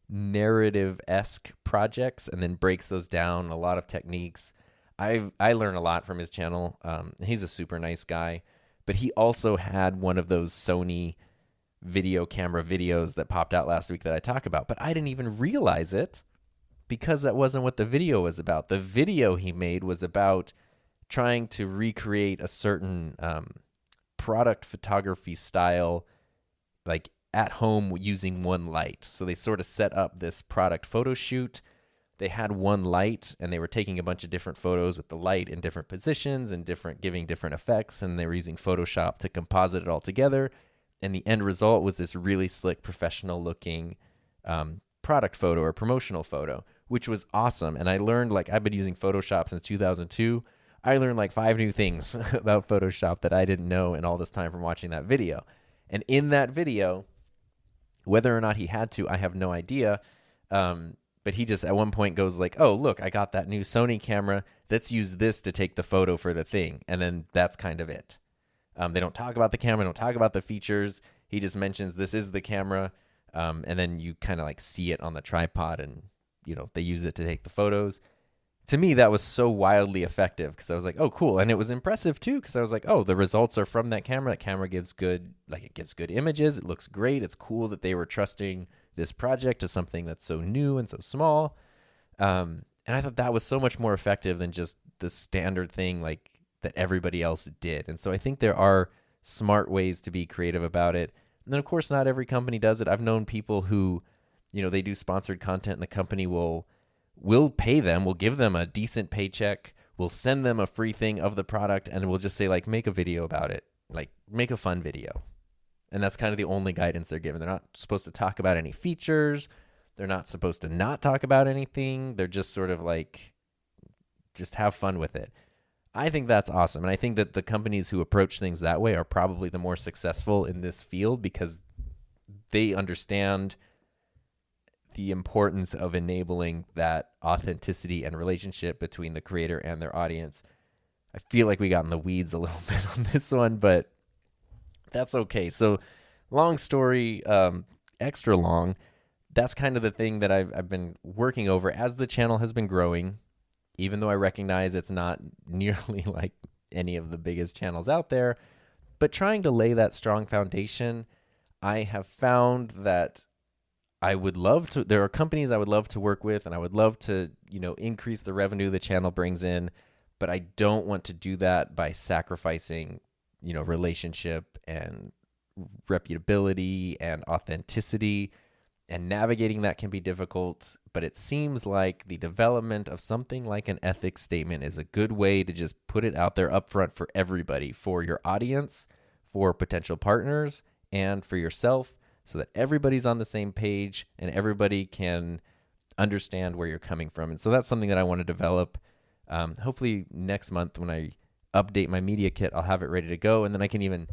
narrative-esque projects and then breaks those down, a lot of techniques. I learn a lot from his channel. He's a super nice guy, but he also had one of those Sony video camera videos that popped out last week that I talk about, but I didn't even realize it because that wasn't what the video was about. The video he made was about trying to recreate a certain product photography style, like at home using one light. So they sort of set up this product photo shoot. They had one light and they were taking a bunch of different photos with the light in different positions and giving different effects. And they were using Photoshop to composite it all together. And the end result was this really slick, professional looking product photo or promotional photo, which was awesome. And I learned, like, I've been using Photoshop since 2002. I learned like 5 new things about Photoshop that I didn't know in all this time from watching that video. And in that video, whether or not he had to, I have no idea. But he just at one point goes like, oh, look, I got that new Sony camera. Let's use this to take the photo for the thing. And then that's kind of it. They don't talk about the camera, don't talk about the features. He just mentions this is the camera. And then you kind of like see it on the tripod and, they use it to take the photos. To me, that was so wildly effective because I was like, oh, cool. And it was impressive too because I was like, oh, the results are from that camera. That camera gives good images. It looks great. It's cool that they were trusting this project to something that's so new and so small. And I thought that was so much more effective than just the standard thing like that everybody else did. And so I think there are smart ways to be creative about it. And then, of course, not every company does it. I've known people who, they do sponsored content and the company will pay them, will give them a decent paycheck, will send them a free thing of the product, and we'll just say, like, make a video about it. Like, make a fun video. And that's kind of the only guidance they're given. They're not supposed to talk about any features. They're not supposed to not talk about anything. They're just sort of like, just have fun with it. I think that's awesome. And I think that the companies who approach things that way are probably the more successful in this field because they understand the importance of enabling that authenticity and relationship between the creator and their audience. I feel like we got in the weeds a little bit on this one, but that's okay. So long story, extra long, that's kind of the thing that I've been working over as the channel has been growing, even though I recognize it's not nearly like any of the biggest channels out there, but trying to lay that strong foundation. I have found that I would love to, there are companies I would love to work with and I would love to, increase the revenue the channel brings in, but I don't want to do that by sacrificing, relationship and reputability and authenticity, and navigating that can be difficult, but it seems like the development of something like an ethics statement is a good way to just put it out there upfront for everybody, for your audience, for potential partners, and for yourself, so that everybody's on the same page and everybody can understand where you're coming from. And so that's something that I want to develop. Hopefully next month when I update my media kit, I'll have it ready to go, and then I can even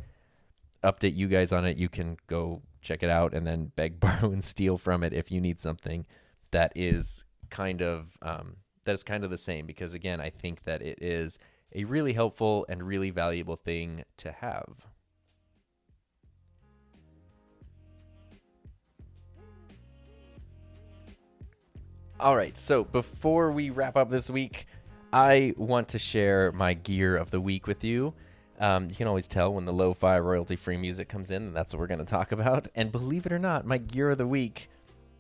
update you guys on it. You can go check it out and then beg, borrow, and steal from it if you need something that is kind of the same, because again, I think that it is a really helpful and really valuable thing to have. All right, so before we wrap up this week, I want to share my gear of the week with you. You can always tell when the lo-fi royalty-free music comes in, and that's what we're going to talk about. And believe it or not, my gear of the week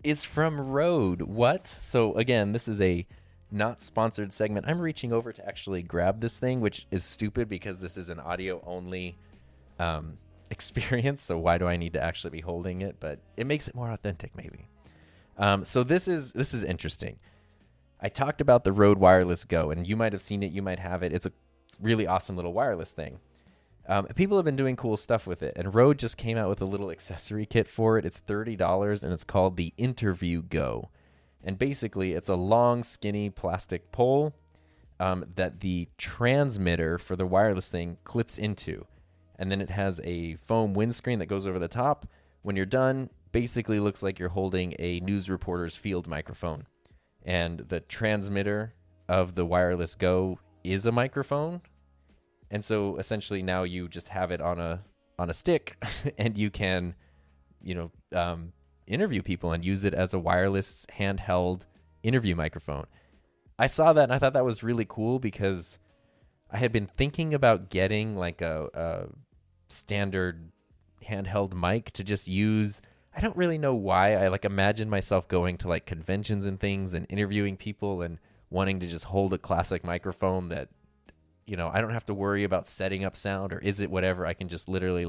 is from Rode. What? So again, this is a not sponsored segment. I'm reaching over to actually grab this thing, which is stupid because this is an audio-only experience. So why do I need to actually be holding it? But it makes it more authentic, maybe. So this is interesting. I talked about the Rode Wireless Go, and you might have seen it. You might have it. It's a really awesome little wireless thing. People have been doing cool stuff with it, and Rode just came out with a little accessory kit for it. It's $30, and it's called the Interview Go. And basically, it's a long, skinny plastic pole that the transmitter for the wireless thing clips into. And then it has a foam windscreen that goes over the top. When you're done, basically looks like you're holding a news reporter's field microphone. And the transmitter of the Wireless Go is a microphone. And so essentially now you just have it on a stick and you can, interview people and use it as a wireless handheld interview microphone. I saw that and I thought that was really cool because I had been thinking about getting like a standard handheld mic to just use. I don't really know why. I imagine myself going to conventions and things and interviewing people and wanting to just hold a classic microphone that, I don't have to worry about setting up sound, or is it whatever. I can just literally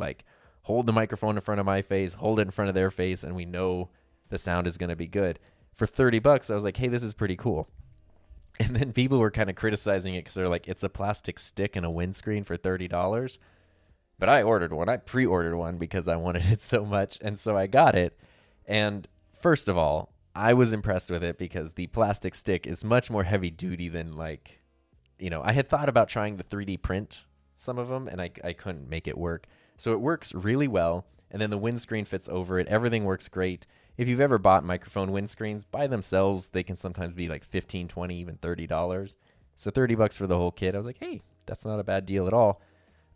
hold the microphone in front of my face, hold it in front of their face, and we know the sound is going to be good. For $30, I was like, hey, this is pretty cool. And then people were kind of criticizing it because they're like, it's a plastic stick and a windscreen for $30. But I ordered one. I pre-ordered one because I wanted it so much. And so I got it. And first of all, I was impressed with it because the plastic stick is much more heavy duty than I had thought about trying to 3D print some of them and I couldn't make it work. So it works really well. And then the windscreen fits over it. Everything works great. If you've ever bought microphone windscreens by themselves, they can sometimes be $15, $20, even $30. So $30 for the whole kit. I was like, hey, that's not a bad deal at all.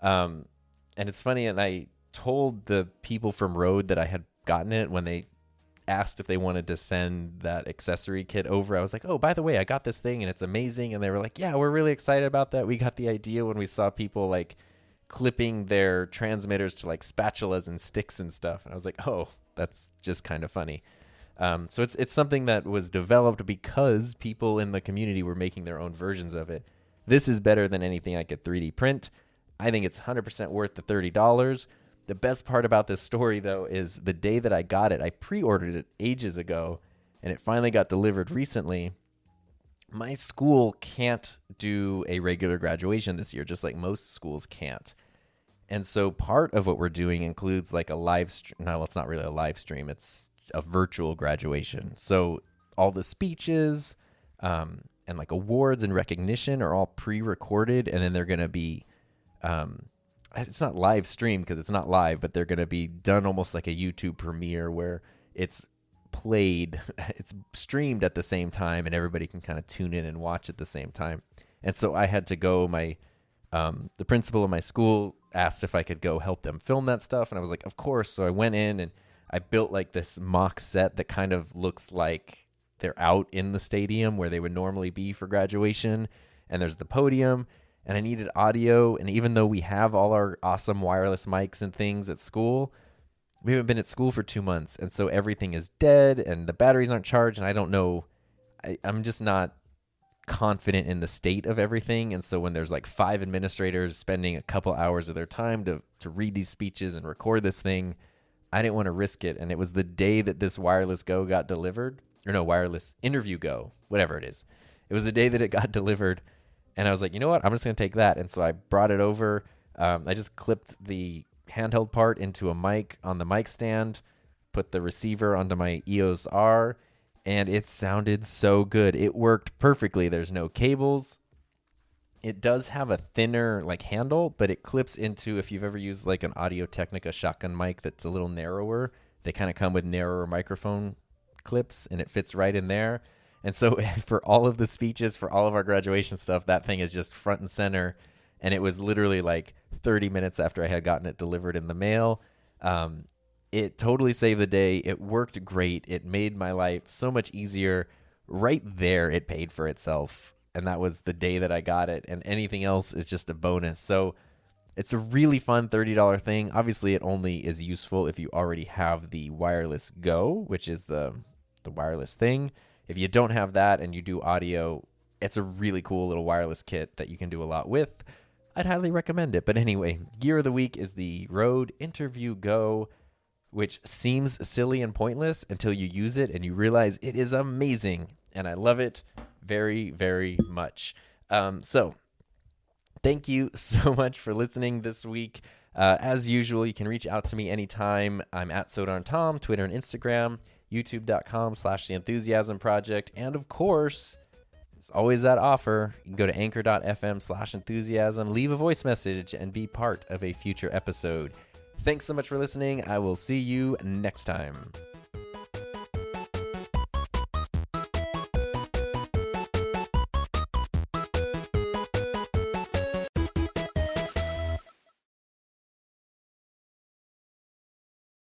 And it's funny, and I told the people from Rode that I had gotten it when they asked if they wanted to send that accessory kit over. I was like, oh, by the way, I got this thing and it's amazing. And they were like, yeah, we're really excited about that. We got the idea when we saw people clipping their transmitters to spatulas and sticks and stuff. And I was like, oh, that's just kind of funny. So it's something that was developed because people in the community were making their own versions of it. This is better than anything I could 3D print. I think it's 100% worth the $30. The best part about this story, though, is the day that I got it, I pre-ordered it ages ago, and it finally got delivered recently. My school can't do a regular graduation this year, just like most schools can't. And so part of what we're doing includes a live stream. No, it's not really a live stream. It's a virtual graduation. So all the speeches and awards and recognition are all pre-recorded, and then they're going to be it's not live stream because it's not live, but they're going to be done almost like a YouTube premiere where it's played, it's streamed at the same time, and everybody can kind of tune in and watch at the same time. And so I had to go, the principal of my school asked if I could go help them film that stuff, and I was like, of course. So I went in and I built this mock set that kind of looks like they're out in the stadium where they would normally be for graduation, and there's the podium. And I needed audio, and even though we have all our awesome wireless mics and things at school, we haven't been at school for 2 months, and so everything is dead, and the batteries aren't charged, and I don't know. I'm just not confident in the state of everything, and so when there's 5 administrators spending a couple hours of their time to read these speeches and record this thing, I didn't want to risk it, and it was the day that this Wireless Go got delivered, or no, Wireless Interview Go, whatever it is. It was the day that it got delivered. And I was like, you know what? I'm just going to take that. And so I brought it over. I just clipped the handheld part into a mic on the mic stand, put the receiver onto my EOS R, and it sounded so good. It worked perfectly. There's no cables. It does have a thinner like handle, but it clips into, if you've ever used like an Audio-Technica shotgun mic that's a little narrower, they kind of come with narrower microphone clips and it fits right in there. And so for all of the speeches, for all of our graduation stuff, that thing is just front and center. And it was literally like 30 minutes after I had gotten it delivered in the mail. It totally saved the day. It worked great. It made my life so much easier. Right there, it paid for itself. And that was the day that I got it. And anything else is just a bonus. So it's a really fun $30 thing. Obviously, it only is useful if you already have the wireless Go, which is the wireless thing. If you don't have that and you do audio, it's a really cool little wireless kit that you can do a lot with. I'd highly recommend it. But anyway, gear of the week is the Rode Interview Go, which seems silly and pointless until you use it and you realize it is amazing. And I love it very, very much. So thank you so much for listening this week. As usual, you can reach out to me anytime. I'm at SodarnTom, Twitter and Instagram, youtube.com/The Enthusiasm Project. And of course, there's always that offer. You can go to anchor.fm/enthusiasm, leave a voice message, and be part of a future episode. Thanks so much for listening. I will see you next time.